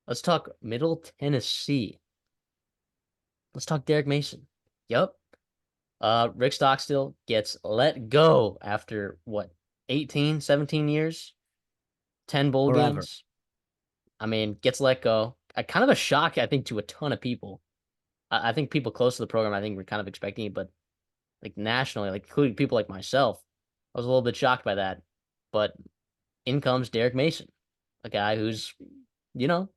Let's talk Middle Tennessee. Let's talk Derek Mason. Yep. Rick Stockstill gets let go after what, 18, 17 years, 10 bowl Forever. games. I mean, gets let go. Kind of a shock, I think, to a ton of people. I think people close to the program, I think, were kind of expecting it, but like nationally, like including people like myself, I was a little bit shocked by that. But in comes Derek Mason, a guy who's, you know,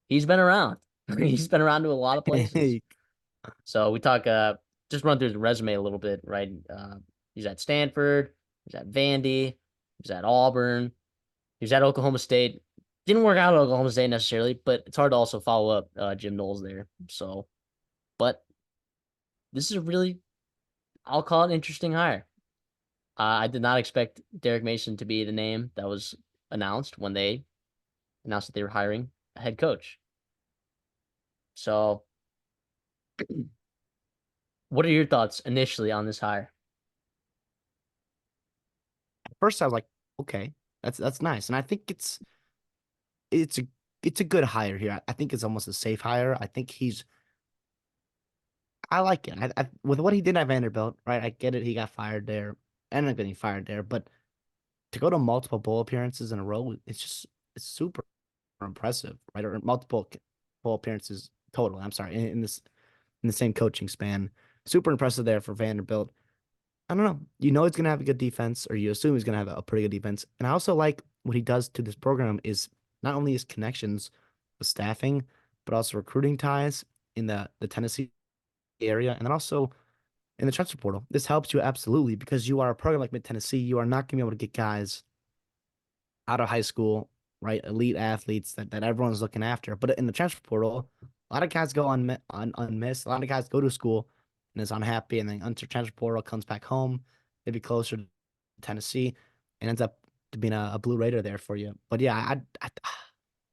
he's been around. He's been around to a lot of places. So we talk, just run through his resume a little bit, right? He's at Stanford, he's at Vandy, he's at Auburn, he's at Oklahoma State. Didn't work out at Oklahoma State necessarily, but it's hard to also follow up Jim Knowles there. So, but this is a really, I'll call it interesting hire. I did not expect Derek Mason to be the name that was announced when they announced that they were hiring a head coach. So, what are your thoughts initially on this hire? At first, I was like, okay, that's nice, and I think it's a it's a good hire here. I think it's almost a safe hire. I think I like it. With what he did at Vanderbilt, right? I get it. He got fired there, ended up getting fired there, but to go to multiple bowl appearances in a row, it's super impressive, right? Or multiple bowl appearances total. I'm sorry, in the same coaching span, super impressive there for Vanderbilt. I don't know. You know he's gonna have a good defense, or you assume he's gonna have a pretty good defense. And I also like what he does to this program is not only his connections with staffing, but also recruiting ties in the Tennessee area, and then also in the transfer portal. This helps you absolutely because you are a program like Mid Tennessee. You are not gonna be able to get guys out of high school, right? Elite athletes that everyone's looking after. But in the transfer portal, a lot of guys go unmissed. A lot of guys go to school and is unhappy, and then enter transfer portal, comes back home, maybe closer to Tennessee, and ends up to being a Blue Raider there for you. But yeah,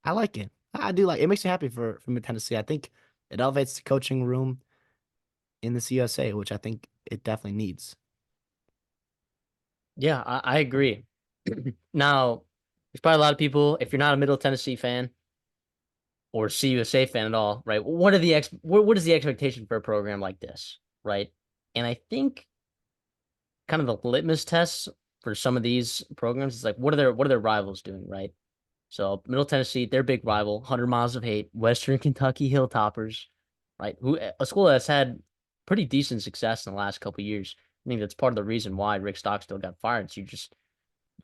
I like it. I do like it. Makes me happy for Mid Tennessee. I think it elevates the coaching room in the CUSA, which I think it definitely needs. Yeah, I agree. Now, there's probably a lot of people, if you're not a Middle Tennessee fan or CUSA fan at all, right? What is the expectation for a program like this, right? And I think kind of the litmus test for some of these programs is like what are their rivals doing, right? So Middle Tennessee, their big rival, 100 Miles of Hate, Western Kentucky Hilltoppers, right? Who a school that's had pretty decent success in the last couple of years. I think that's part of the reason why Rick Stockstill got fired. So you just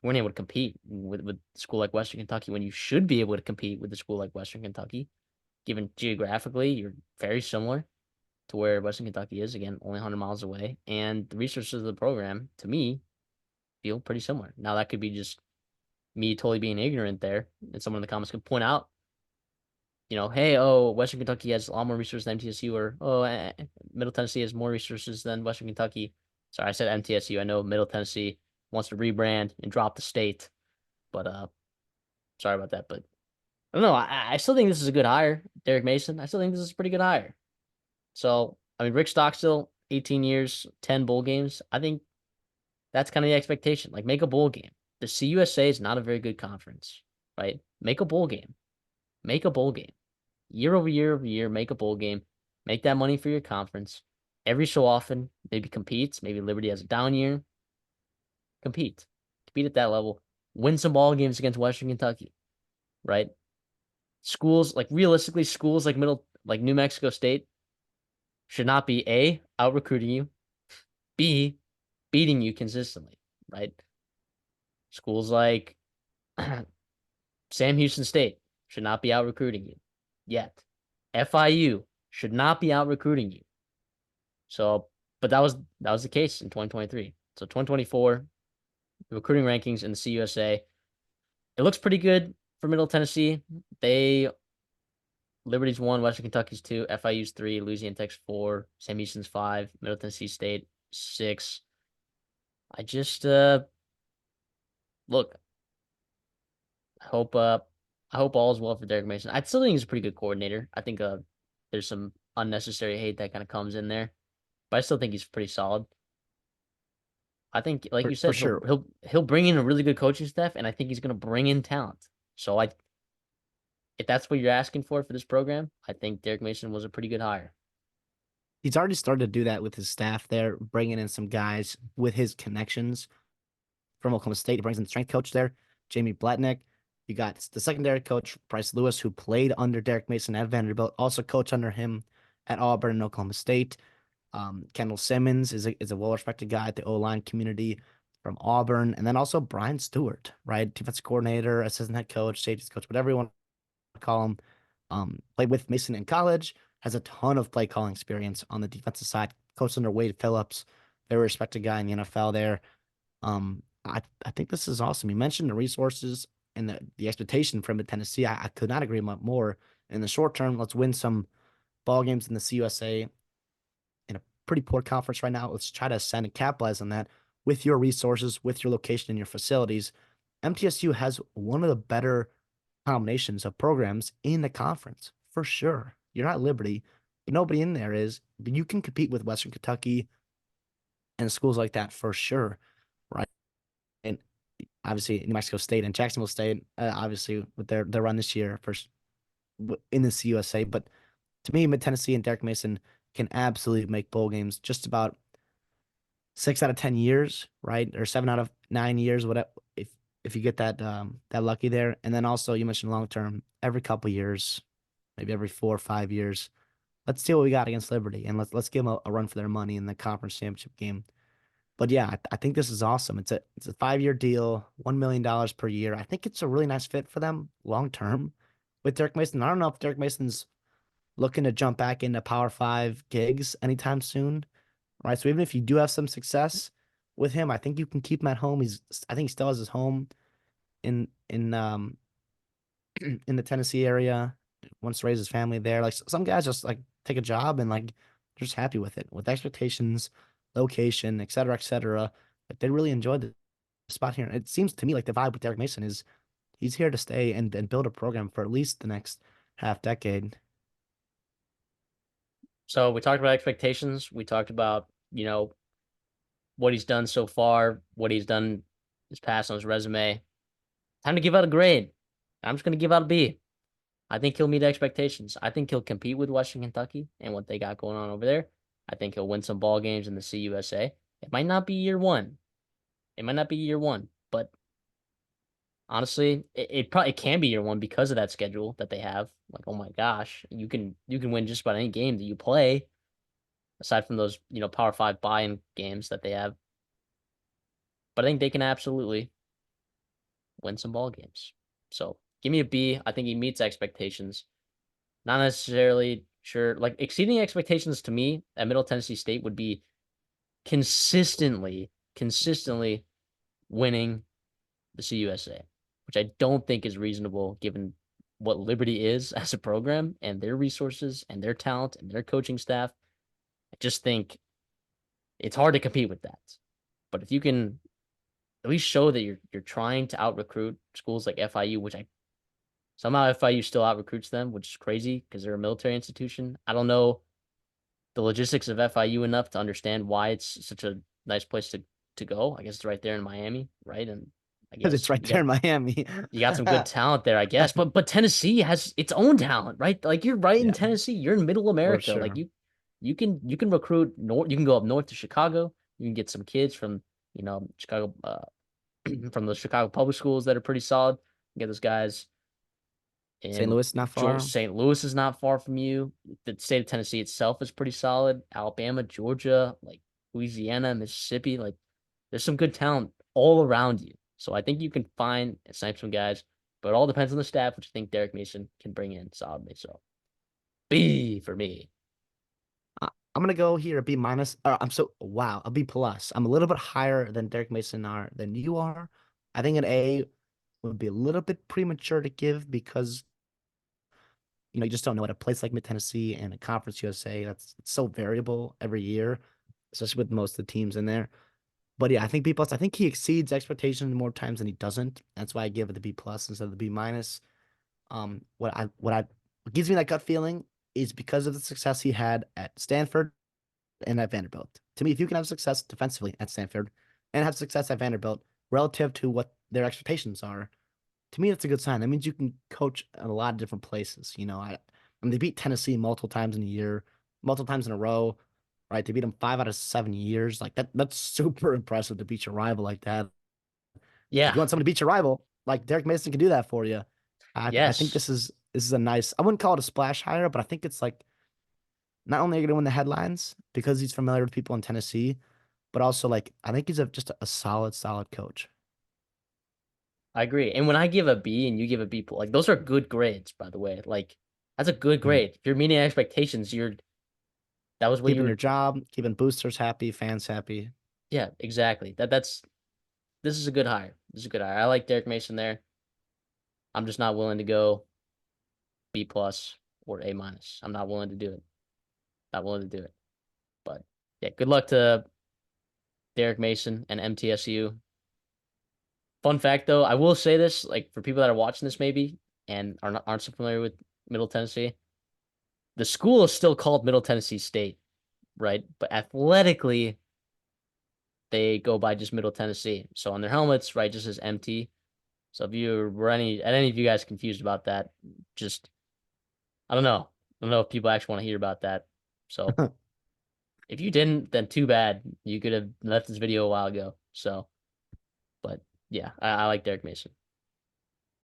weren't able to compete with a school like Western Kentucky when you should be able to compete with a school like Western Kentucky, given geographically you're very similar to where Western Kentucky is. Again, only 100 miles away, and the resources of the program, to me, feel pretty similar. Now that could be just me totally being ignorant there, and someone in the comments could point out, hey, oh, Western Kentucky has a lot more resources than MTSU, or oh, Middle Tennessee has more resources than Western Kentucky. Sorry, I said MTSU. I know Middle Tennessee wants to rebrand and drop the state, but sorry about that. But I don't know. I still think this is a good hire, Derek Mason. I still think this is a pretty good hire. So I mean, Rick Stockstill, 18 years, 10 bowl games. I think that's kind of the expectation. Like, make a bowl game. The CUSA is not a very good conference, right? Make a bowl game. Make a bowl game. Year over year over year, make a bowl game. Make that money for your conference. Every so often, maybe competes. Maybe Liberty has a down year. Compete. Compete at that level. Win some ball games against Western Kentucky, right? Schools, like realistically, schools like New Mexico State should not be A, out recruiting you, B, beating you consistently, right? Schools like Sam Houston State should not be out recruiting you yet. FIU should not be out recruiting you. So, but that was the case in 2023. So 2024, the recruiting rankings in the CUSA, it looks pretty good for Middle Tennessee. They Liberty's one, Western Kentucky's two, FIU's three, Louisiana Tech's four, Sam Houston's five, Middle Tennessee State six. I just look. I hope uh I hope all is well for Derek Mason. I still think he's a pretty good coordinator. I think there's some unnecessary hate that kind of comes in there, but I still think he's pretty solid. I think, like you For said, he'll sure. he'll he'll bring in a really good coaching staff, and I think he's gonna bring in talent. So I if that's what you're asking for this program, I think Derek Mason was a pretty good hire. He's already started to do that with his staff there, bringing in some guys with his connections from Oklahoma State. He brings in the strength coach there, Jamie Blatnick. You got the secondary coach, Bryce Lewis, who played under Derek Mason at Vanderbilt, also coached under him at Auburn and Oklahoma State. Kendall Simmons is a well-respected guy at the O-line community from Auburn. And then also Brian Stewart, right? Defensive coordinator, assistant head coach, safeties coach, whatever you want to call him. Played with Mason in college, has a ton of play calling experience on the defensive side. Coached under Wade Phillips, very respected guy in the NFL there. I think this is awesome. You mentioned the resources and the expectation from it, Tennessee. I could not agree more. In the short term, let's win some ball games in the CUSA in a pretty poor conference right now. Let's try to ascend and capitalize on that with your resources, with your location and your facilities. MTSU has one of the better combinations of programs in the conference for sure. You're not Liberty, but nobody in there is. But you can compete with Western Kentucky and schools like that for sure, right? And obviously New Mexico State and Jacksonville State, obviously with their run this year first in the CUSA. But to me, Mid Tennessee and Derek Mason can absolutely make bowl games just about 6 out of 10 years, right? Or 7 out of 9 years, whatever. If you get that lucky there, and then also you mentioned long term, every couple years, maybe every 4 or 5 years. Let's see what we got against Liberty, and let's give them a run for their money in the conference championship game. But yeah, I think this is awesome. It's a 5 year deal, $1 million per year. I think it's a really nice fit for them long term with Derek Mason. I don't know if Derek Mason's looking to jump back into Power Five gigs anytime soon, right? So even if you do have some success with him, I think you can keep him at home. I think he still has his home in in the Tennessee area. Wants to raise his family there. Like some guys just like take a job and like they're just happy with it, with expectations, location, et cetera, et cetera. Like they really enjoyed the spot here. It seems to me like the vibe with Derek Mason is he's here to stay and build a program for at least the next half decade. So we talked about expectations. We talked about, what he's done so far, what he's done his past on his resume. Time to give out a grade. I'm just going to give out a B. I think he'll meet expectations. I think he'll compete with Western Kentucky and what they got going on over there. I think he'll win some ball games in the CUSA. It might not be year one. It might not be year one, but honestly, it probably can be year one because of that schedule that they have. Like, oh my gosh, you can win just about any game that you play, aside from those, Power Five buy-in games that they have. But I think they can absolutely win some ball games. So give me a B. I think he meets expectations. Not necessarily sure. Like exceeding expectations to me at Middle Tennessee State would be consistently winning the CUSA, which I don't think is reasonable given what Liberty is as a program and their resources and their talent and their coaching staff. I just think it's hard to compete with that. But if you can at least show that you're trying to out recruit schools like FIU, which I somehow FIU still out recruits them, which is crazy because they're a military institution. I don't know the logistics of FIU enough to understand why it's such a nice place to go. I guess it's right there in Miami, right? And I Because it's guess right there in Miami. you got some good talent there, I guess. But Tennessee has its own talent, right? Like you're right in Yeah, Tennessee. You're in Middle for America. Like sure. you can recruit north. You can go up north to Chicago. You can get some kids from Chicago from the Chicago public schools that are pretty solid. Get those guys St. in Louis not far. St. Louis is not far from you. The state of Tennessee itself is pretty solid. Alabama, Georgia, like Louisiana, Mississippi, like there's some good talent all around you. So I think you can find and snipe some guys, but it all depends on the staff, which I think Derek Mason can bring in solidly. So B for me. I'm gonna go here a B minus. Wow, a B plus. I'm a little bit higher than Derek Mason are than you are. I think an A would be a little bit premature to give because you just don't know at a place like Mid Tennessee and a Conference USA that's it's so variable every year, especially with most of the teams in there. But yeah, I think B plus. I think he exceeds expectations more times than he doesn't. That's why I give it the B plus instead of the B minus. What gives me that gut feeling is because of the success he had at Stanford and at Vanderbilt. To me, if you can have success defensively at Stanford and have success at Vanderbilt relative to what their expectations are, to me, that's a good sign. That means you can coach at a lot of different places. I mean, they beat Tennessee multiple times in a year, multiple times in a row, right? They beat them 5 out of 7 years. Like that's super impressive to beat your rival like that. If Yeah. you want someone to beat your rival, like Derek Mason can do that for you. I think Yes. this is a nice. I wouldn't call it a splash hire, but I think it's like not only are you going to win the headlines because he's familiar with people in Tennessee, but also like I think he's just a solid coach. I agree. And when I give a B and you give a B, like those are good grades, by the way. Like that's a good Yeah. grade. If you're meeting expectations, that was what you Keeping were. your job, keeping boosters happy, fans happy. Yeah, exactly. This is a good hire. This is a good hire. I like Derek Mason there. I'm just not willing to go B plus or A minus. I'm not willing to do it. Not willing to do it. But yeah, good luck to Derek Mason and MTSU. Fun fact though, I will say this, like for people that are watching this maybe and aren't so familiar with Middle Tennessee, the school is still called Middle Tennessee State, right? But athletically, they go by just Middle Tennessee. So on their helmets, right, just as MT. So if you were any of you guys confused about that, just I don't know. I don't know if people actually want to hear about that. So if you didn't, then too bad. You could have left this video a while ago. So, but yeah, I like Derek Mason.